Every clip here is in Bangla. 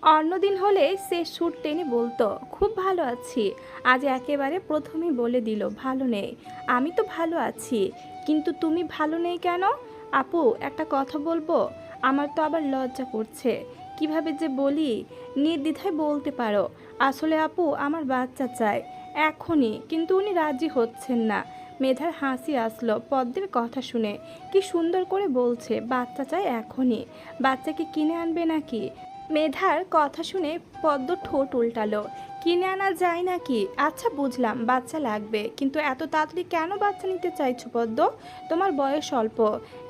অন্যদিন হলে সে সুর টেনে বলতো, খুব ভালো আছি। আজ একেবারে প্রথমেই বলে দিল ভালো নেই। আমি তো ভালো আছি, কিন্তু তুমি ভালো নেই কেন? আপু, একটা কথা বলবো? আমার তো আবার লজ্জা করছে, কিভাবে যে বলি। নির্দ্বিধায় বলতে পারো। আসলে আপু, আমার বাচ্চা চাই এখনই, কিন্তু উনি রাজি হচ্ছেন না। মেধার হাসি আসলো পদ্মের কথা শুনে। কি সুন্দর করে বলছে বাচ্চা চাই এখনই। বাচ্চাকে কিনে আনবে নাকি? মেধার কথা শুনে পদ্ম ঠোঁট উল্টালো। কিনে আনা যায় নাকি? আচ্ছা বুঝলাম বাচ্চা লাগবে, কিন্তু এত তাড়াতাড়ি কেন বাচ্চা নিতে চাইছো পদ্ম? তোমার বয়স অল্প,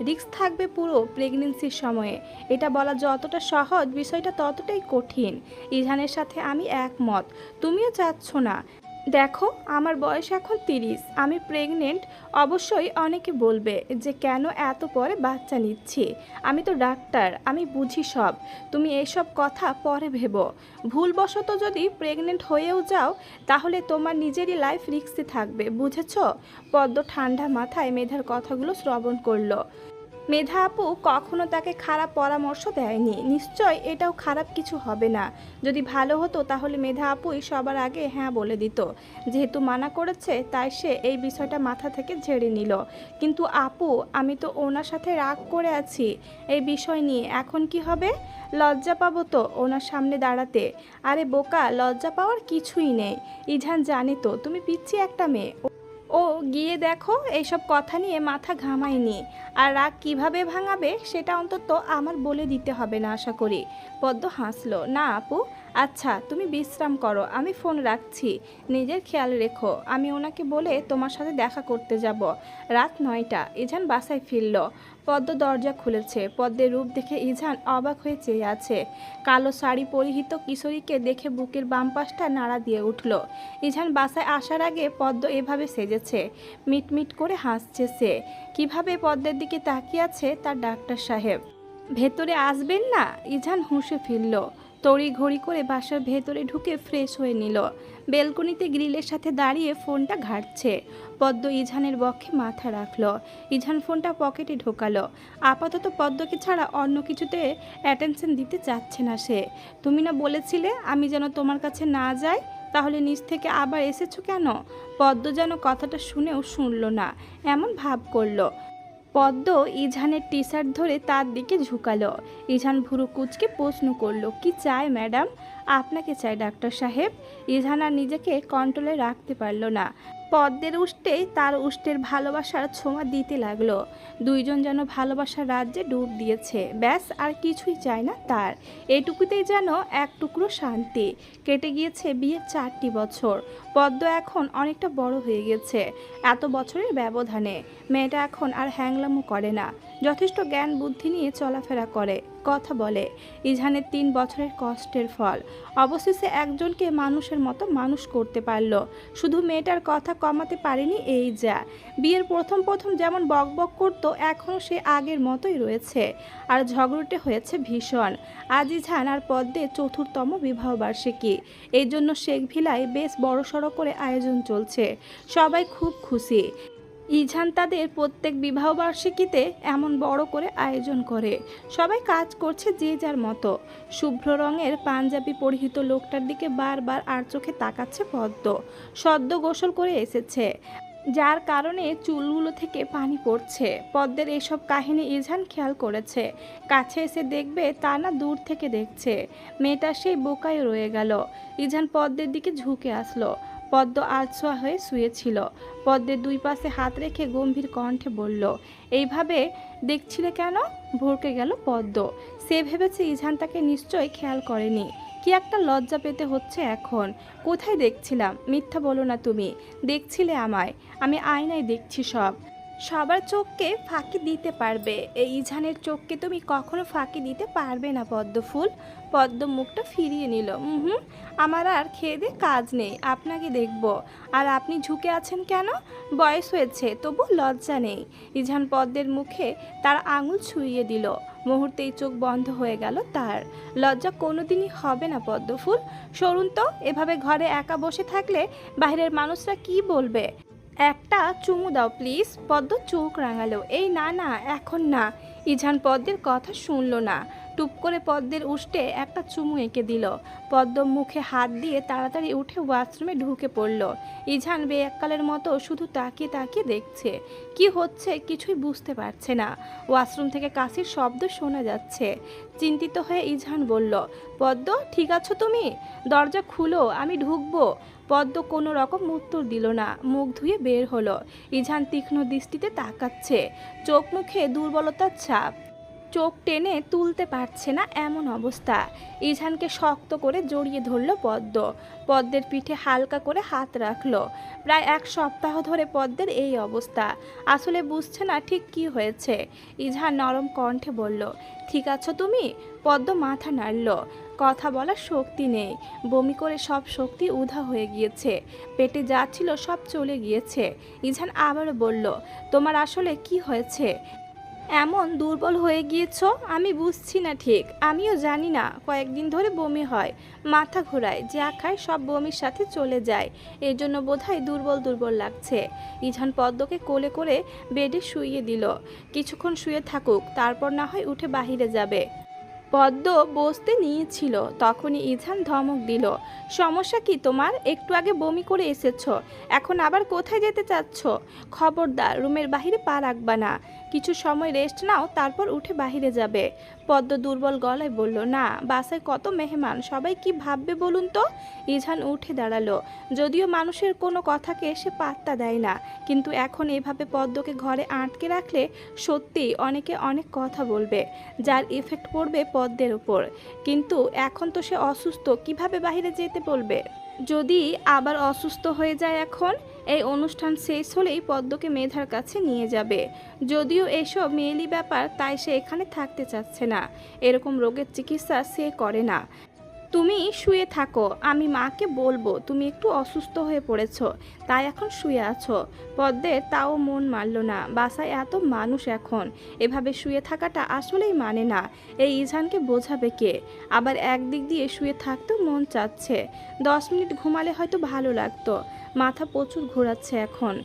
রিস্ক থাকবে পুরো প্রেগনেন্সির সময়ে। এটা বলা যতটা সহজ, বিষয়টা ততটাই কঠিন। ইরহানের সাথে আমি একমত। তুমিও চাচ্ছ না। দেখো, আমার বয়স এখন 30, আমি প্রেগনেন্ট। অবশ্যই অনেকে বলবে যে কেন এত পরে বাচ্চা নিচ্ছি। আমি তো ডাক্তার, আমি বুঝি সব। তুমি এসব কথা পরে ভেবো। ভুলবশত যদি প্রেগনেন্ট হয়েও যাও, তাহলে তোমার নিজেরই লাইফ রিস্কে থাকবে, বুঝেছো? পদ্ম ঠান্ডা মাথায় মেধার কথাগুলো শ্রবণ করলো। মেধা আপু কখনো তাকে খারাপ পরামর্শ দেয়নি, নিশ্চয় এটাও খারাপ কিছু হবে না। যদি ভালো হতো তাহলে মেধা আপুই সবার আগে হ্যাঁ বলে দিত। যেহেতু মানা করেছে, তাই সে এই বিষয়টা মাথা থেকে ঝেড়ে নিল। কিন্তু আপু, আমি তো ওনার সাথে রাগ করে আছি এই বিষয় নিয়ে। এখন কি হবে? লজ্জা পাবো তো ওনার সামনে দাঁড়াতে। আরে বোকা, লজ্জা পাওয়ার কিছুই নেই। ইজান জানি তো তুমি পিচ্ছি একটা মেয়ে। ও গিয়ে দেখো এইসব কথা নিয়ে মাথা ঘামায়নি। আর রাগ কিভাবে ভাঙাবে সেটা অন্তত আমার বলে দিতে হবে না আশা করি। পদ্ম হাসলো। না আপু, আচ্ছা তুমি বিশ্রাম করো, আমি ফোন রাখছি। নিজের খেয়াল রেখো। আমি ওনাকে বলে তোমার সাথে দেখা করতে যাব। রাত 9টা। ইজান বাসায় ফিরল। পদ্ম দরজা খুলেছে। পদ্মের রূপ দেখে ইজান অবাক হয়ে চেয়ে আছে। কালো শাড়ি পরিহিত কিশোরীকে দেখে বুকের বাম পাশটা নাড়া দিয়ে উঠল। ইজান বাসায় আসার আগে পদ্ম এভাবে সেজেছে। মিটমিট করে হাসছে সে। কিভাবে পদ্মের দিকে তাকিয়ে আছে তার ডাক্তার সাহেব। ভেতরে আসবেন না? ইজান হুঁশে ফিরল। তড়ি ঘড়ি করে বাসার ভেতরে ঢুকে ফ্রেশ হয়ে নিল। বেলকনিতে গ্রিলের সাথে দাঁড়িয়ে ফোনটা ঘাঁটছে। পদ্ম ইজানের বক্ষে মাথা রাখল। ইজান ফোনটা পকেটে ঢোকালো। আপাতত পদ্মকে ছাড়া অন্য কিছুতে অ্যাটেনশন দিতে চাচ্ছে না সে। তুমি না বলেছিলে আমি যেন তোমার কাছে না যাই? তাহলে নিচ থেকে আবার এসেছো কেন? পদ্ম যেন কথাটা শুনেও শুনল না, এমন ভাব করলো। পদ্ম ইজানের টি শার্ট ধরে তার দিকে ঝুঁকালো। ইজান ভুরু কুঁচকে প্রশ্ন করলো, কি চাই ম্যাডাম? আপনাকে চাই ডাক্তার সাহেব। ইজান আর নিজেকে কন্ট্রোলে রাখতে পারল না। পদ্মের উষ্টে তার উষ্টের ভালোবাসার ছোঁয়া দিতে লাগলো। দুইজন যেন ভালোবাসার রাজ্যে ডুব দিয়েছে। ব্যাস, আর কিছুই চায় না তার। এটুকুতেই যেন এক টুকরো শান্তি। কেটে গিয়েছে বিয়ের 4টি বছর। পদ্ম এখন অনেকটা বড় হয়ে গেছে। এত বছরের ব্যবধানে মেয়েটা এখন আর হ্যাংলামো করে না, যথেষ্ট জ্ঞান বুদ্ধি নিয়ে চলাফেরা করে, কথা বলে। ইজহানের 3 বছরের কষ্টের ফল। অবশেষে একজনকে মানুষের মতো মানুষ করতে পারল। শুধু মেয়েটার কথা কমাতে পারেনি এই যা। বিয়ের প্রথম প্রথম যেমন বকবক করতো, এখনও সে আগের মতোই রয়েছে। আর ঝগড়টে হয়েছে ভীষণ। আজ ইজহান আর পদ্মের 4র্থতম বিবাহবার্ষিকী। এই জন্য শেখ ভিলায় বেশ বড়সড় করে আয়োজন চলছে। সবাই খুব খুশি। ইজহান তাদের প্রত্যেক বিবাহবার্ষিকীতে এমন বড় করে আয়োজন করে। সবাই কাজ করছে যে যার মতো। শুভ্র রঙের পাঞ্জাবি পরিহিত লোকটার দিকে বারবার আর চোখে তাকাচ্ছে পদ্ম। সদ্য গোসল করে এসেছে, যার কারণে চুলগুলো থেকে পানি পড়ছে। পদ্মের এসব কাহিনী ইজহান খেয়াল করেছে। কাছে এসে দেখবে তা না, দূর থেকে দেখছে। মেয়েটা সেই বোকায় রয়ে গেল। ইজহান পদ্মের দিকে ঝুঁকে আসলো। পদ্ম আলছোয়া হয়ে শুয়েছিল। পদ্মের 2 পাশে হাত রেখে গম্ভীর কণ্ঠে বলল, এইভাবে দেখছিলে কেন? ভরকে গেল পদ্ম। সে ভেবেছে ইজহান তাকে নিশ্চয়ই খেয়াল করেনি। কি একটা লজ্জা পেতে হচ্ছে এখন। কোথায় দেখছিলাম? মিথ্যা বলো না তুমি। দেখছিলে আমায়। আমি আয়নায় দেখছি সব। সবার চোখকে ফাঁকি দিতে পারবে, এই ইজহানের চোখকে তুমি কখনো ফাঁকি দিতে পারবে না পদ্মফুল। পদ্ম মুখটা ফিরিয়ে নিল। হুম, আমার আর খেয়ে দিয়ে কাজ নেই, আপনাকে দেখব। আর আপনি ঝুঁকে আছেন কেন? বয়স হয়েছে, তবু লজ্জা নেই। ইজহান পদ্মের মুখে তার আঙুল ছুঁইয়ে দিল। মুহূর্তেই চোখ বন্ধ হয়ে গেল তার। লজ্জা কোনোদিনই হবে না পদ্মফুল। সরুন তো, এভাবে ঘরে একা বসে থাকলে বাইরের মানুষরা কি বলবে? একটা চুমু দাও প্লিজ। পদ্ম চোখ রাঙালো। এই না না, এখন না। ইজহান পদ্মের কথা শুনল না। টুপ করে পদ্মের উষ্টে একটা চুমু এঁকে দিল। পদ্ম মুখে হাত দিয়ে তাড়াতাড়ি উঠে ওয়াশরুমে ঢুকে পড়ল। ইঝান বেয়াক্কালের মতো শুধু তাকিয়ে তাকিয়ে দেখছে। কি হচ্ছে কিছুই বুঝতে পারছে না। ওয়াশরুম থেকে কাশির শব্দ শোনা যাচ্ছে। চিন্তিত হয়ে ইঝান বলল, পদ্ম ঠিক আছো তুমি? দরজা খুলো, আমি ঢুকবো। পদ্ম কোনো রকম উত্তর দিল না, মুখ ধুয়ে বের হলো। ইঝান তীক্ষ্ণ দৃষ্টিতে তাকাচ্ছে, চোখ মুখে দুর্বলতার ছাপ। চোখ টেনে তুলতে পারছে না এমন অবস্থা। ইঝানকে শক্ত করে জড়িয়ে ধরল পদ্ম। পদ্মের পিঠে হালকা করে হাত রাখলো। প্রায় 1 সপ্তাহ ধরে পদ্মের এই অবস্থা। আসলে বুঝছে না ঠিক কি হয়েছে। ইঝান নরম কণ্ঠে বলল, ঠিক আছো তুমি? পদ্ম মাথা নাড়ল। কথা বলার শক্তি নেই, বমি করে সব শক্তি উধাও হয়ে গিয়েছে। পেটে যা ছিল সব চলে গিয়েছে। ইঝান আবারও বলল, তোমার আসলে কি হয়েছে? এমন দুর্বল হয়ে গিয়েছো, আমি বুঝছি না ঠিক। আমিও জানি না, কয়েকদিন ধরে বমি হয়, মাথা ঘোরায়, যা খায় সব বমির সাথে চলে যায়। এর জন্য বোধহয় দুর্বল দুর্বল লাগছে। ইঝান পদ্মকে কোলে করে বেডে শুইয়ে দিল। কিছুক্ষণ শুয়ে থাকুক, তারপর না হয় উঠে বাহিরে যাবে। পদ্ম বসতে নিয়েছিল, তখনই ইঝান ধমক দিল, সমস্যা কি তোমার? একটু আগে বমি করে এসেছো, এখন আবার কোথায় যেতে চাচ্ছ? খবরদার রুমের বাহিরে পা রাখবা না। কিছু সময় রেস্ট নাও, তারপর উঠে বাহিরে যাবে। পদ্ম দুর্বল গলায় বলল, না, বাসায় কত মেহমান, সবাই কি ভাববে বলুন তো। ইঝান উঠে দাঁড়ালো। যদিও মানুষের কোনো কথাকে সে পাত্তা দেয় না, কিন্তু এখন এভাবে পদ্মকে ঘরে আটকে রাখলে সত্যিই অনেকে অনেক কথা বলবে, যার ইফেক্ট পড়বে পদ্মের উপর। কিন্তু এখন তো সে অসুস্থ, কিভাবে বাইরে যেতে বলবে? যদি আবার অসুস্থ হয়ে যায় এখন? এই অনুষ্ঠান শেষ হলেই পদ্মকে মেধার কাছে নিয়ে যাবে। যদিও এসব মেয়েলি ব্যাপার, তাই সে এখানে থাকতে চাচ্ছে না। এরকম রোগের চিকিৎসা সে করে না। তুমি শুয়ে থাকো, আমি মাকে বলবো তুমি একটু অসুস্থ হয়ে পড়েছো, তাই এখন শুয়ে আছো। পদ্মের তাও মন মানল না। বাসায় এত মানুষ, এখন এভাবে শুয়ে থাকাটা আসলেই মানে না। এই ইঝানকে বোঝাবে কে? আবার একদিক দিয়ে শুয়ে থাকতেও মন চাচ্ছে। 10 মিনিট ঘুমালে হয়তো ভালো লাগতো। মাথা প্রচুর ঘোরাচ্ছে এখন।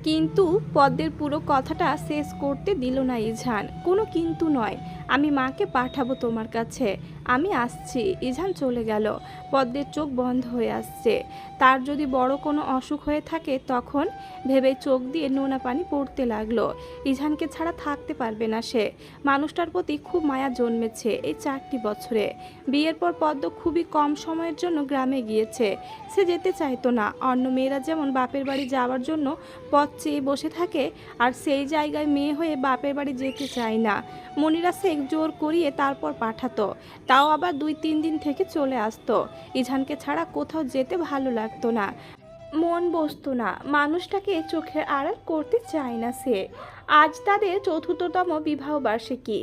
কিন্তু পদ্মের পুরো কথাটা শেষ করতে দিল না ইঝান। কোনো কিন্তু নয়, আমি মাকে পাঠাবো তোমার কাছে, আমি আসছি। ইঝান চলে গেল। পদ্মের চোখ বন্ধ হয়ে আসছে। তার যদি বড় কোনো অসুখ হয়ে থাকে তখন ভেবে চোখ দিয়ে নোনা পানি পড়তে লাগলো। ইঝানকে ছাড়া থাকতে পারবে না সে। মানুষটার প্রতি খুব মায়া জন্মেছে এই 4টি বছরে। বিয়ের পর পদ্ম খুবই কম সময়ের জন্য গ্রামে গিয়েছে। সে যেতে চাইতো না। অন্য মেয়েরা যেমন বাপের বাড়ি যাওয়ার জন্য পথ চেয়ে বসে থাকে, আর সেই জায়গায় মেয়ে হয়ে বাপের বাড়ি যেতে চায় না। মনিরা শেখ জোর করিয়ে তারপর পাঠাতো, তাও আবার 2-3 দিন থেকে চলে আসতো। ইঝানকে ছাড়া কোথাও যেতে ভালো লাগতো না, মন বসতো না। মানুষটাকে চোখের আড়াল করতে চায় না সে। আজ তাদের 4র্থতম বিবাহ বার্ষিকী।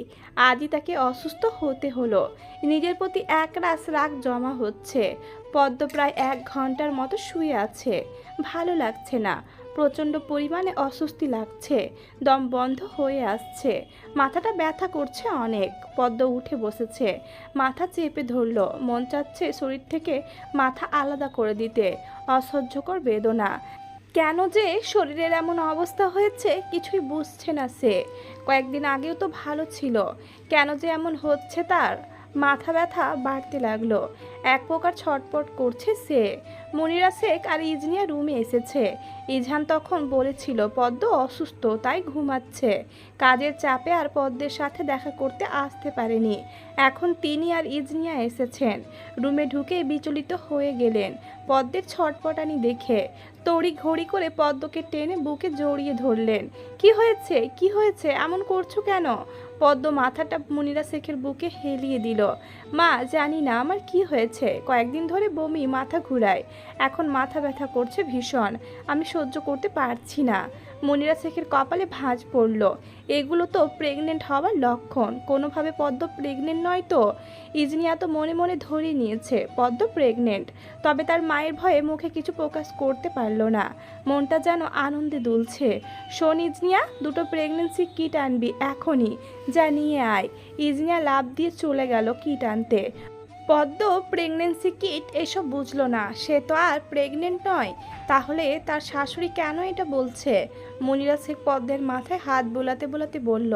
আজই তাকে অসুস্থ হতে হলো। নিজের প্রতি একরাশ রাগ জমা হচ্ছে। পদ্ম প্রায় 1 ঘন্টার মতো শুয়ে আছে। ভালো লাগছে না, প্রচণ্ড পরিমাণে অস্বস্তি লাগছে। দম বন্ধ হয়ে আসছে। মাথাটা ব্যথা করছে অনেক। পদ্ম উঠে বসেছে, মাথা চেপে ধরল। মন চাচ্ছে শরীর থেকে মাথা আলাদা করে দিতে। অসহ্যকর বেদনা। কেন যে শরীরের এমন অবস্থা হয়েছে কিছুই বুঝছে না সে। কয়েকদিন আগেও তো ভালো ছিল, কেন যে এমন হচ্ছে তার? মাথা ব্যথা বাড়তে লাগলো। এক প্রকার ছটপট করছে সে। মনিরা শেখ আর ইজনিয়া রুমে এসেছে। ইঝান তখন বলেছিল পদ্ম অসুস্থ, তাই ঘুমাচ্ছে। কাজের চাপে আর পদ্মের সাথে দেখা করতে আসতে পারেনি। এখন তিনি আর ইজনিয়া এসেছেন। রুমে ঢুকে বিচলিত হয়ে গেলেন পদ্মের ছটপটানি দেখে। তড়ি ঘড়ি করে পদ্মকে টেনে বুকে জড়িয়ে ধরলেন। কি হয়েছে, কি হয়েছে, এমন করছো কেন? পদ্ম মাথাটা মনিরা শেখের বুকে হেলিয়ে দিল। মা, জানি না আমার কি হয়েছে, কয়েকদিন ধরে বমি, মাথা ঘুরায়, এখন মাথা ব্যথা করছে ভীষণ, আমি সহ্য করতে পারছি না। মনিরা শেখের কপালে ভাঁজ পড়ল। এগুলো তো প্রেগনেন্ট হওয়ার লক্ষণ। কোনোভাবে পদ্ম প্রেগনেন্ট নয় তো? ইজনিয়া তো মনে মনে ধরে নিয়েছে পদ্ম প্রেগনেন্ট, তবে তার মায়ের ভয়ে মুখে কিছু প্রকাশ করতে পারল না। মনটা যেন আনন্দে দুলছে। শোন ইজনিয়া, 2টো প্রেগনেন্সি কিট আনবি এখনই, যা নিয়ে আয়। ইজনিয়া লাফ দিয়ে চলে গেল কিট আনতে। পদ্ম প্রেগনেন্সি কিট এসব বুঝলো না, সে তো আর প্রেগনেন্ট নয়। তাহলে তার শাশুড়ি কেন এটা বলছে? মনিরা শেখ পদ্মের মাথায় হাত বোলাতে বোলাতে বলল,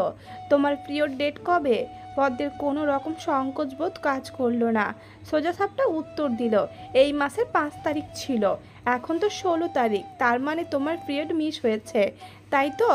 তোমার পিরিয়ড ডেট কবে? পদ্মের কোনো রকম সংকোচবোধ কাজ করলো না, সোজাসাপটা উত্তর দিল, এই মাসের 5 তারিখ ছিল, এখন তো 16 তারিখ, তার মানে তোমার পিরিয়ড মিস হয়েছে, তাই তো?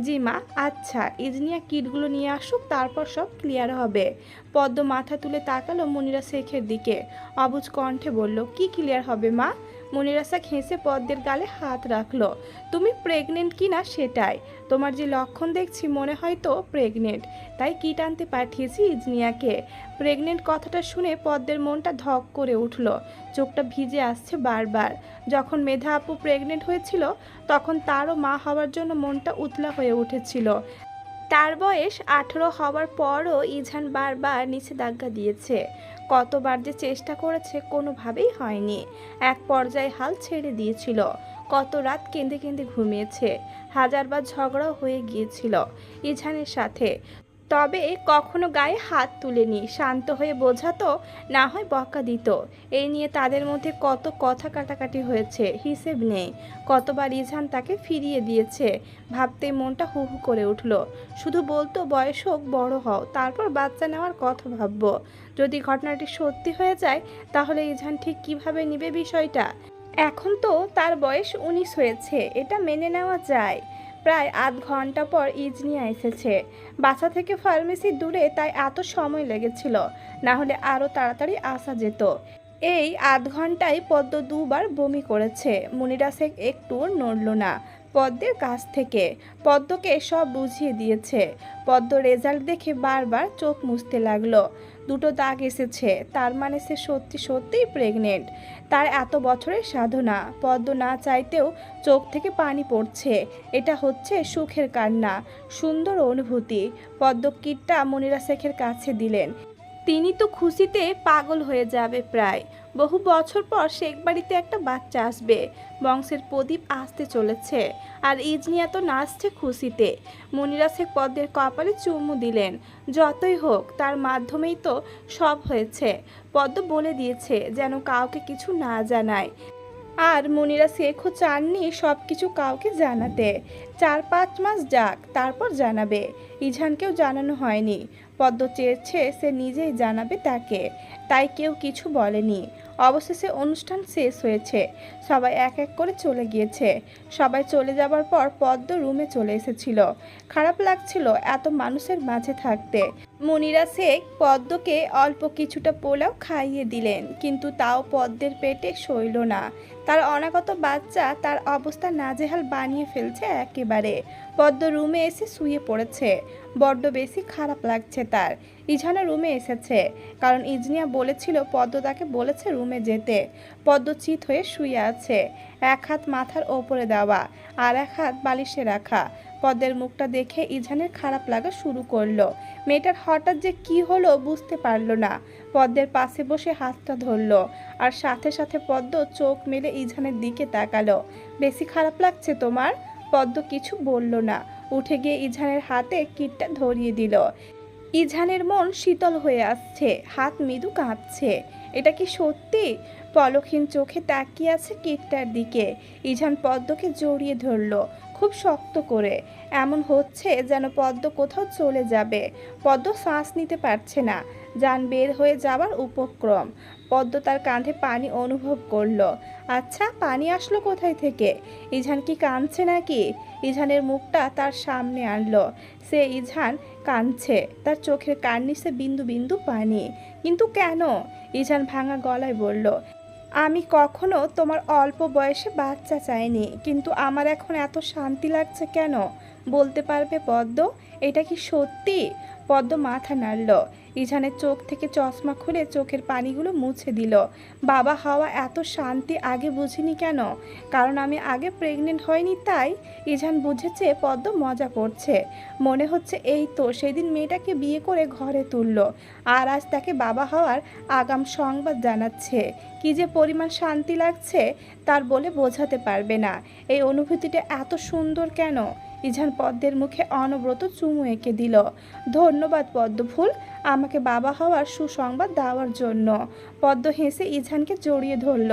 জি মা। আচ্ছা, ইজনিয়া কিটগুলো নিয়ে আসুক, তারপর সব ক্লিয়ার হবে। পদ্ম মাথা তুলে তাকালো মনিরা শেখের দিকে, অবুঝ কণ্ঠে বলল, কি ক্লিয়ার হবে মা? মনিরা শেখ হেসে পদ্মের গালে হাত রাখলো, তুমি প্রেগনেন্ট কি না সেটাই। তোমার যে লক্ষণ দেখছি মনে হয় তো প্রেগনেন্ট, তাই কিট আনতে পাঠিয়েছি ইজনিয়াকে। প্রেগনেন্ট কথাটা শুনে পদ্মের মনটা ধক করে উঠল, চোখটা ভিজে আসছে বারবার। যখন মেধা আপু প্রেগনেন্ট হয়েছিল তখন তারও মা হওয়ার জন্য মনটা উতলা হয়ে উঠেছিল। তার বয়স 18 হওয়ার পরও ইঝান বারবার নিষেধাজ্ঞা দিয়েছে, কতবার যে চেষ্টা করেছে, কোনোভাবেই হয়নি। এক পর্যায়ে হাল ছেড়ে দিয়েছিল, কত রাত কেঁদে কেঁদে ঘুমিয়েছে, হাজারবার ঝগড়াও হয়ে গিয়েছিল ইঝানের সাথে, তবে কখনো গায়ে হাত তুলেনি, শান্ত হয়ে বোঝাতো, না হয় বকা দিত। এই নিয়ে তাদের মধ্যে কত কথা কাটাকাটি হয়েছে, হিসেব নেই। কতবার ইঝান তাকে ফিরিয়ে দিয়েছে, ভাবতে মনটা হু হু করে উঠল। শুধু বলতো, বয়স হোক, বড় হও, তারপর বাচ্চা নেওয়ার কথা ভাববো। যদি ঘটনাটি সত্যি হয়ে যায় তাহলে ইঝান ঠিক কিভাবে নিবে বিষয়টা? এখন তো তার বয়স 19 হয়েছে, এটা মেনে নেওয়া যায়। প্রায় আধ ঘন্টা পর ইজনিয়া এসেছে। বাসা থেকে ফার্মেসি দূরে, তাই এত সময় লেগেছিল, না হলে আরও তাড়াতাড়ি আসা যেত। এই আধ ঘন্টায় পদ্ম দুবার বমি করেছে। মনিরা শেখ একটুও নড়ল না পদ্মের কাছ থেকে, পদ্মকে সব বুঝিয়ে দিয়েছে। পদ্ম রেজাল্ট দেখে বারবার চোখ মুছতে লাগলো। দুটো দাগ এসেছে, তার মানে সে সত্যি সত্যিই প্রেগনেন্ট। তার এত বছরের সাধনা, পদ্ম না চাইতেও চোখ থেকে পানি পড়ছে। এটা হচ্ছে সুখের কান্না, সুন্দর অনুভূতি। পদ্ম কিটটা মনিরা শেখের কাছে দিলেন। তিনি তো খুশিতে পাগল হয়ে যাবে প্রায়। বহু বছর পর শেখ বাড়িতে একটা বাচ্চা আসবে, বংশের প্রদীপ আসতে চলেছে, আর ইজনিয়া তো নাচছে খুশিতে। মনিরা শেখ পদ্মের কপালে চুমু দিলেন, যতই হোক তার মাধ্যমেই তো সব হয়েছে। পদ্ম বলে দিয়েছে যেন কাউকে কিছু না জানায়, আর মনিরা শেখও চাননি সব কিছু কাউকে জানাতে। 4-5 মাস যাক, তারপর জানাবে। ইঝানকেও জানানো হয়নি, পদ্ম চেয়েছে সে নিজেই জানাবে তাকে, তাই কেউ কিছু বলেনি। অবশেষে অনুষ্ঠান শেষ হয়েছে, সবাই এক এক করে চলে গিয়েছে। সবাই চলে যাবার পর পদ্ম রুমে চলে এসেছিল। খারাপ লাগছিল এত মানুষের মাঝে থাকতে। মনিরা শেখ পদ্মকে অল্প কিছুটা পোলাও খাইয়ে দিলেন, কিন্তু তাও পদ্মের পেটে সইল না। তার অনাগত বাচ্চা তার অবস্থা নাজেহাল বানিয়ে ফেলছে একেবারে। পদ্ম রুমে এসে শুয়ে পড়েছে, বড্ড বেশি খারাপ লাগছে তার। ইঝানা রুমে এসেছে, কারণ ইজনিয়া বলেছিল পদ্ম তাকে বলেছে রুমে যেতে। পদ্ম চিত হয়ে শুয়ে আছে, এক হাত মাথার ওপরে দেওয়া, আর এক হাত বালিশে রাখা। পদ্মের মুখটা দেখে ইঝানের খারাপ লাগা শুরু করলো। মেয়েটার হঠাৎ যে কি হলো বুঝতে পারলো না। পদ্মের পাশে বসে হাতটা ধরলো, আর সাথে সাথে পদ্ম চোখ মেলে ইঝানের দিকে তাকালো। বেশি খারাপ লাগছে তোমার? পদ্ম কিছু বলল না, উঠে গিয়ে ইঝানের হাতে কিটটা ধরিয়ে দিল। ইঝানের মন শীতল হয়ে আসছে, হাত মৃদু কাঁপছে। এটা কি সত্যি? পলকহীন চোখে তাকিয়ে আছে কিটটার দিকে। ইঝান পদ্মকে জড়িয়ে ধরল খুব শক্ত করে, এমন হচ্ছে যেন পদ্ম কোথাও চলে যাবে। পদ্ম শ্বাস নিতে পারছে না, যান বের হয়ে যাবার উপক্রম। পদ্ম তার কাঁধে পানি অনুভব করলো। আচ্ছা, পানি আসলো কোথায় থেকে? ইঝান কি কাঁদছে নাকি? ইঝানের মুখটা তার সামনে আনলো। সে ইঝান কাঁদছে, তার চোখের কার্নিশে বিন্দু বিন্দু পানি। কিন্তু কেন? ইঝান ভাঙা গলায় বলল, আমি কখনো তোমার অল্প বয়সে বাচ্চা চাইনি, কিন্তু আমার এখন এত শান্তি লাগছে কেন? বলতে পারবে পদ্ম, এটা কি সত্যি? পদ্ম মাথা নাড়ল। ইঝানের চোখ থেকে চশমা খুলে চোখের পানিগুলো মুছে দিল। বাবা হওয়া এত শান্তি আগে বুঝিনি কেন? কারণ আমি আগে প্রেগনেন্ট হয়নি তাই। ইঝান বুঝেছে পদ্ম মজা করছে। মনে হচ্ছে এই তো সেদিন মেয়েটাকে বিয়ে করে ঘরে তুলল, আর আজ তাকে বাবা হওয়ার আগাম সংবাদ জানাচ্ছে। কি যে পরিমাণ শান্তি লাগছে তার বলে বোঝাতে পারবে না। এই অনুভূতিটা এত সুন্দর কেন? ইঝান পদ্মের মুখে অনবরত চুমু এঁকে দিল। ধন্যবাদ পদ্মফুল, আমাকে বাবা হওয়ার সুসংবাদ দেওয়ার জন্য। পদ্ম হেসে ইঝানকে জড়িয়ে ধরল।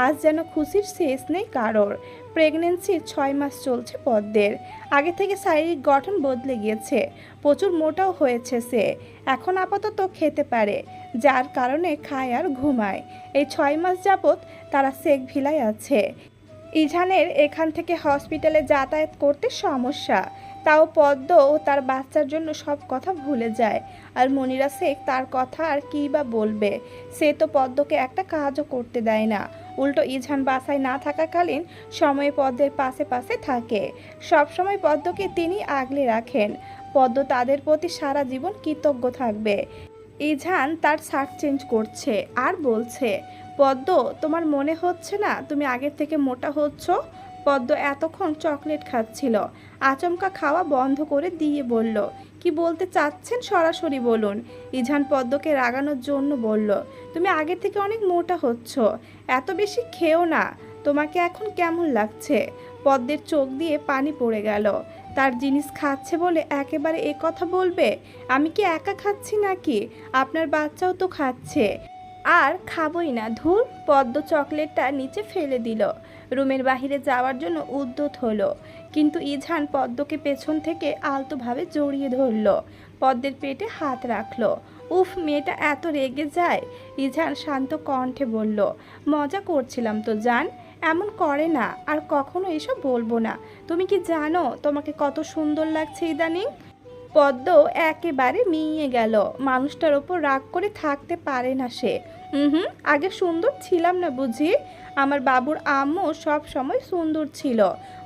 আজ যেন খুশির শেষ নেই কারোর। প্রেগনেন্সির 6 মাস চলছে পদ্মের। আগে থেকে শারীরিক গঠন বদলে গিয়েছে, প্রচুর মোটাও হয়েছে সে। এখন আপাতত খেতে পারে, যার কারণে খায় আর ঘুমায়। এই 6 মাস যাবৎ তারা শেখ ভিলায় আছে। ইঝানের এখান থেকে হসপিটালে যাতায়াত করতে সমস্যা, তাও পদ্ম ও তার বাচ্চার জন্য সব কথা ভুলে যায়। আর মনিরা শেখ তার কথা আর কী বা বলবে, সে তো পদ্মকে একটা কাজও করতে দেয় না। উল্টো ইঝান বাসায় না থাকাকালীন সময়ে পদ্মের পাশে পাশে থাকে। সব সময় পদ্মকে তিনি আগলে রাখেন। পদ্ম তাদের প্রতি সারা জীবন কৃতজ্ঞ থাকবে। ইঝান তার শার্ট চেঞ্জ করছে আর বলছে, পদ্ম, তোমার মনে হচ্ছে না তুমি আগের থেকে মোটা হচ্ছ? পদ্ম এতক্ষণ চকলেট খাচ্ছিল, আচমকা খাওয়া বন্ধ করে দিয়ে বলল, কি বলতে চাচ্ছেন সরাসরি বলুন। ইঝান পদ্মকে রাগানোর জন্য বলল, তুমি আগের থেকে অনেক মোটা হচ্ছ, এত বেশি খেও না। তোমাকে এখন কেমন লাগছে? পদ্মের চোখ দিয়ে পানি পড়ে গেল। তার জিনিস খাচ্ছে বলে একেবারে এ কথা বলবে? আমি কি একা খাচ্ছি নাকি? আপনার বাচ্চাও তো খাচ্ছে। আর খাবই না, ধুর। পদ্ম চকলেটটা নিচে ফেলে দিল। রুমের বাহিরে যাওয়ার জন্য উদ্যত হলো, কিন্তু ইঝান পদ্মকে পেছন থেকে আলতোভাবে জড়িয়ে ধরল। পদ্মের পেটে হাত রাখলো। উফ, মেয়েটা এত রেগে যায়। ইঝান শান্ত কণ্ঠে বলল, মজা করছিলাম তো জান, এমন করে না, আর কখনো এসব বলবো না। তুমি কি জানো তোমাকে কত সুন্দর লাগছে ইদানিং? পদ্ম একেবারে মিইয়ে গেল। মানুষটার ওপর রাগ করে থাকতে পারে না সে। হুম, আগে সুন্দর ছিলাম না বুঝি? আমার বাবুর আম্মু সব সময় সুন্দর ছিল।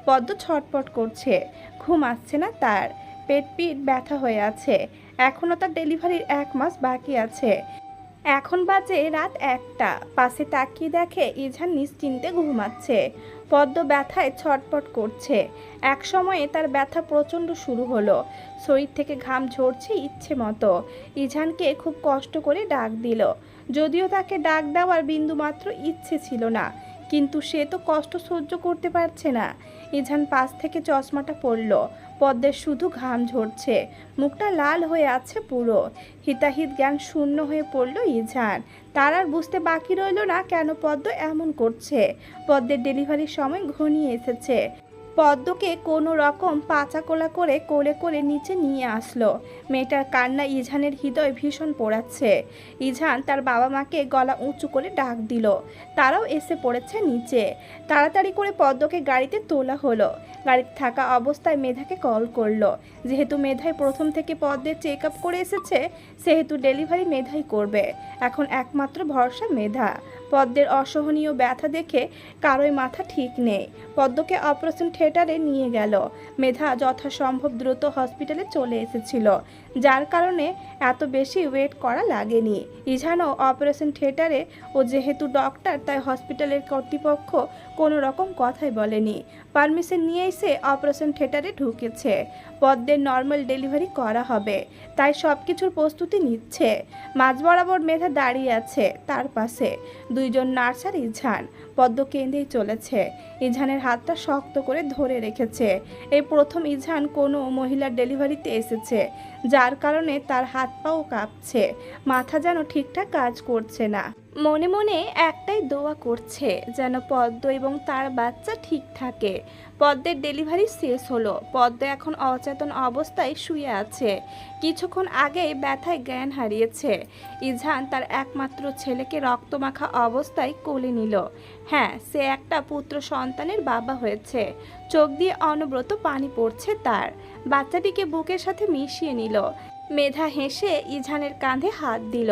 পদ্ম ছটপট করছে, ঘুম আসছে না তার, পেট পিঠ ব্যথা হয়ে আছে। এখনও তার ডেলিভারির 1 মাস বাকি আছে। এখন বাজে রাত 1টা। পাশে তাকিয়ে দেখে ইঝান নিশ্চিন্তে ঘুমাচ্ছে। পদ্ম ব্যথায় ছটপট করছে। এক সময়ে তার ব্যথা প্রচণ্ড শুরু হলো, শরীর থেকে ঘাম ঝরছে ইচ্ছে মতো। ইঝানকে খুব কষ্ট করে ডাক দিল, যদিও তাকে ডাক দেওয়ার বিন্দুমাত্র ইচ্ছে ছিল না, কিন্তু সে তো কষ্ট সহ্য করতে পারছে না। ইঝান পাশ থেকে চশমাটা পরল। পদ্মের শুধু ঘাম ঝরছে, মুখটা লাল হয়ে আছে পুরো। হিতাহিত জ্ঞান শূন্য হয়ে পড়ল ইঝান। তার আর বুঝতে বাকি রইল না কেন পদ্ম এমন করছে। পদ্মের ডেলিভারির সময় ঘনিয়ে এসেছে। পদ্মকে কোনো রকম পাচাকোলা করে কোলে করে নিচে নিয়ে আসলো। মেয়েটার কান্না ইঝানের হৃদয় ভীষণ পোড়াচ্ছে। ইঝান তার বাবা মাকে গলা উঁচু করে ডাক দিল, তারাও এসে পড়েছে নিচে। তাড়াতাড়ি করে পদ্মকে গাড়িতে তোলা হলো। গাড়িতে থাকা অবস্থায় মেধাকে কল করলো। যেহেতু মেধাই প্রথম থেকে পদ্মের চেক আপ করে এসেছে, সেহেতু ডেলিভারি মেধাই করবে। এখন একমাত্র ভরসা মেধা। পদ্মের অসহনীয় ব্যথা দেখে কারোই মাথা ঠিক নেই। পদ্মকে অপারেশন থিয়েটারে নিয়ে গেল। মেধা যথাসম্ভব দ্রুত হসপিটালে চলে এসেছিল, যার কারণে এত বেশি ওয়েট করা লাগেনি। ইঝানও অপারেশন থিয়েটারে, ও যেহেতু ডক্টর তাই হসপিটালের কর্তৃপক্ষ কোনো রকম কথাই বলেনি। পারমিশন নিয়ে এসে অপারেশন থিয়েটারে ঢুকেছে। পদ্মের নর্মাল ডেলিভারি করা হবে, তাই সব কিছুর প্রস্তুতি নিচ্ছে। মাঝ বরাবর মেধা দাঁড়িয়ে আছে তার পাশে। 2 জন নার্স আর ইঝান। পদ্ম কেঁদেই চলেছে। ইঝানের হাতটা শক্ত করে ধরে রেখেছে। এই প্রথম ইঝান কোনো মহিলার ডেলিভারিতে এসেছে, যার কারণে তার হাত পাও কাঁপছে, মাথা যেন ঠিকঠাক কাজ করছে না। মনে মনে একটাই দোয়া করছে যেন পদ্ম এবং তার বাচ্চা ঠিক থাকে। পদ্মের ডেলিভারি শেষ হলো। পদ্ম এখন অচেতন অবস্থায় শুয়ে আছে। কিছুক্ষণ আগেই ব্যথায় জ্ঞান হারিয়েছে। ইঝান তার একমাত্র ছেলেকে রক্তমাখা অবস্থায় কোলে নিল। হ্যাঁ, সে একটা পুত্র সন্তানের বাবা হয়েছে। চোখ দিয়ে অনবরত পানি পড়ছে তার। বাচ্চাটিকে বুকের সাথে মিশিয়ে নিল। মেধা হেসে ইঝানের কাঁধে হাত দিল।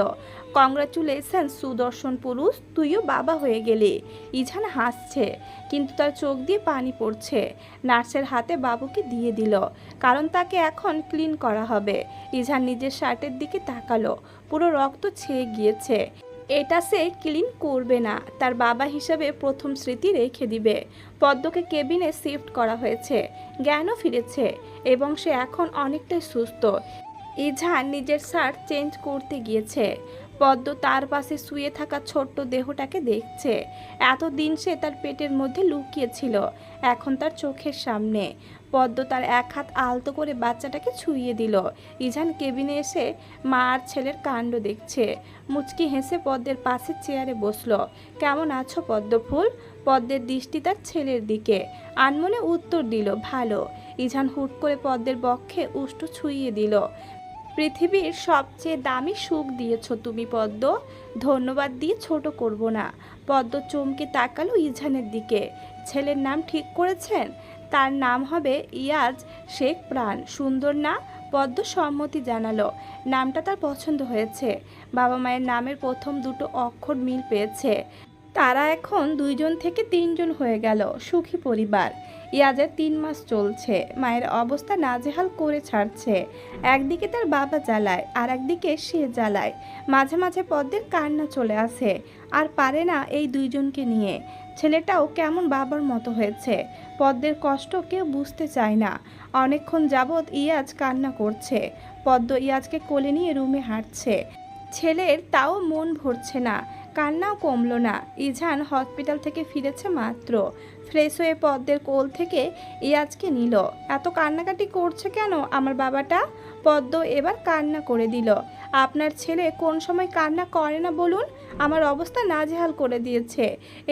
কংগ্রাচুলেশন সুদর্শন পুরুষ, তুইও বাবা হয়ে গেলি। ইঝান হাসছে, কিন্তু তার চোখ দিয়ে পানি পড়ছে। নার্সের হাতে বাবুকে দিয়ে দিল, কারণ তাকে এখন ক্লিন করা হবে। ইঝান নিজের শার্টের দিকে তাকালো, পুরো রক্ত ছেয়ে গিয়েছে। এটা সে ক্লিন করবে না, তার বাবা হিসাবে প্রথম স্মৃতি রেখে দিবে। পদ্মকে কেবিনে শিফট করা হয়েছে, জ্ঞানও ফিরেছে এবং সে এখন অনেকটাই সুস্থ। ইঝান নিজের শার্ট চেঞ্জ করতে গিয়েছে। পদ্ম তার পাশে শুয়ে থাকা ছোট্ট দেহটাকে দেখছে। এতদিন সে তার পেটের মধ্যে লুকিয়েছিল, এখন তার চোখের সামনে। পদ্ম তার এক হাত আলতো করে বাচ্চাটাকে ছুঁয়ে দিল। ইজান কেবিনে এসে মা আর ছেলের কাণ্ড দেখছে। মুচকি হেসে পদ্মের পাশে চেয়ারে বসলো। কেমন আছো পদ্মফুল? পদ্মের দৃষ্টি তার ছেলের দিকে। আনমনে উত্তর দিল, ভালো। ইজান হুট করে পদ্মের বক্ষে উষ্ঠ ছুঁয়ে দিল। পৃথিবীর সবচেয়ে দামি সুখ দিয়েছ তুমি পদ্ম, ধন্যবাদ দিয়ে ছোট করব না। পদ্ম চমকে তাকালো ইজানের দিকে। ছেলের নাম ঠিক করেছেন? তার নাম হবে ইয়াজ শেখ প্রাণ। সুন্দর না? পদ্ম সম্মতি জানালো। নামটা তার পছন্দ হয়েছে। বাবা মায়ের নামের প্রথম দুটো অক্ষর মিল পেয়েছে। তারা এখন 2জন থেকে 3জন হয়ে গেল, সুখী পরিবার। ইয়াজের 3 মাস চলছে। মায়ের অবস্থা নাজেহাল করে ছাড়ছে। একদিকে তার বাবা জ্বালায়, আর একদিকে সে জ্বালায়। মাঝে মাঝে পদ্মের কান্না চলে আসে, আর পারে না এই 2জনকে নিয়ে। ছেলেটাও কেমন বাবার মতো হয়েছে। পদ্মের কষ্ট কেউ বুঝতে চায় না। অনেকক্ষণ যাবৎ ইয়াজ কান্না করছে। পদ্ম ইয়াজকে কোলে নিয়ে রুমে হাঁটছে। ছেলের তাও মন ভরছে না, কান্নাও কমলো না। ইজান হসপিটাল থেকে ফিরেছে মাত্র। ফ্রেশ হয়ে পদ্মের কোল থেকে ইয়াজকে নিল। এত কান্নাকাটি করছে কেন আমার বাবাটা? পদ্ম এবার কান্না করে দিল। আপনার ছেলে কোন সময় কান্না করে না বলুন? আমার অবস্থা নাজেহাল করে দিয়েছে।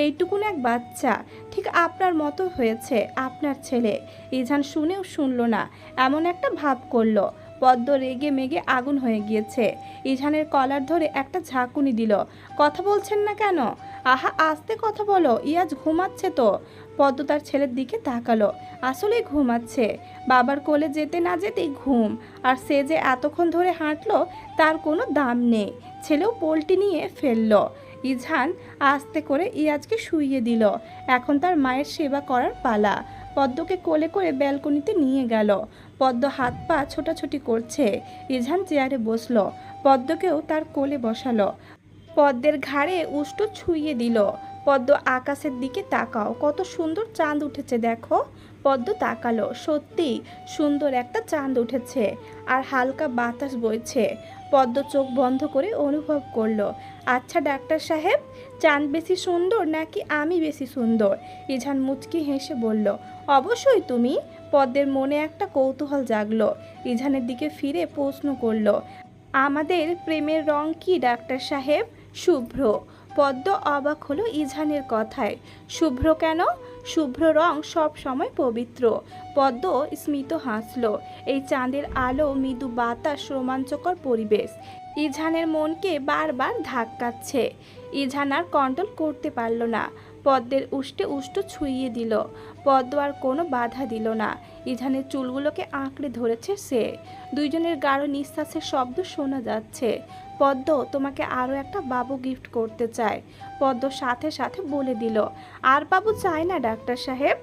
এইটুকুন এক বাচ্চা, ঠিক আপনার মতো হয়েছে আপনার ছেলে। ইজান শুনেও শুনল না, এমন একটা ভাব করলো। পদ্ম রেগে মেগে আগুন হয়ে গিয়েছে। ইজানের কলার ধরে একটা ঝাঁকুনি দিল। কথা বলছেন না কেন? আহা, আস্তে কথা বলো, ইয়াজ ঘুমাচ্ছে তো। পদ্ম তার ছেলের দিকে তাকালো। আসলেই ঘুমাচ্ছে। বাবার কোলে যেতে না যেতেই ঘুম। আর সে যে এতক্ষণ ধরে হাঁটলো তার কোনো দাম নেই। ছেলেও পোল্টি নিয়ে ফেললো। ইজান আস্তে করে ইয়াজকে শুইয়ে দিল। এখন তার মায়ের সেবা করার পালা। পদ্মকে কোলে করে ব্যালকনিতে নিয়ে গেল। পদ্ম হাত পা ছোটাছুটি করছে। ইজান চেয়ারে বসলো। পদ্মকেও তার কোলে বসালো। পদ্মের ঘাড়ে উষ্ঠ ছুঁয়ে দিল। পদ্ম আকাশের দিকে তাকাও, কত সুন্দর চাঁদ উঠেছে দেখো। পদ্ম তাকালো, সত্যি সুন্দর একটা চাঁদ উঠেছে, আর হালকা বাতাস বইছে। পদ্ম চোখ বন্ধ করে অনুভব করলো। আচ্ছা ডাক্তার সাহেব, চাঁদ বেশি সুন্দর নাকি আমি বেশি সুন্দর? ইজান মুচকি হেসে বলল, অবশ্যই তুমি। পদ্মের মনে একটা কৌতূহল জাগলো। ইজানের দিকে ফিরে প্রশ্ন করলো, আমাদের প্রেমের রং কি ডাক্তার সাহেব? শুভ্র। পদ্ম অবাক হলো ইজানের কথায়। শুভ্র কেন? শুভ্র রং সব সময় পবিত্র। পদ্ম স্মিত হাসলো। এই চাঁদের আলো, মৃদু বাতাস, রোমাঞ্চকর পরিবেশ ইজানের মনকে বারবার ধাক্কাচ্ছে। ইজান আর কন্ট্রোল করতে পারল না। পদ্মের উষ্টে উষ্ট ছুঁইয়ে দিল। পদ্ম আর কোনো বাধা দিল না। ইজানের চুলগুলোকে আঁকড়ে ধরেছে সে। 2জনের গাঢ় নিঃশ্বাসের শব্দ শোনা যাচ্ছে। পদ্ম তোমাকে আরও একটা বাবু গিফট করতে চায়। পদ্ম সাথে সাথে বলে দিল, আর বাবু চায় না ডাক্তার সাহেব।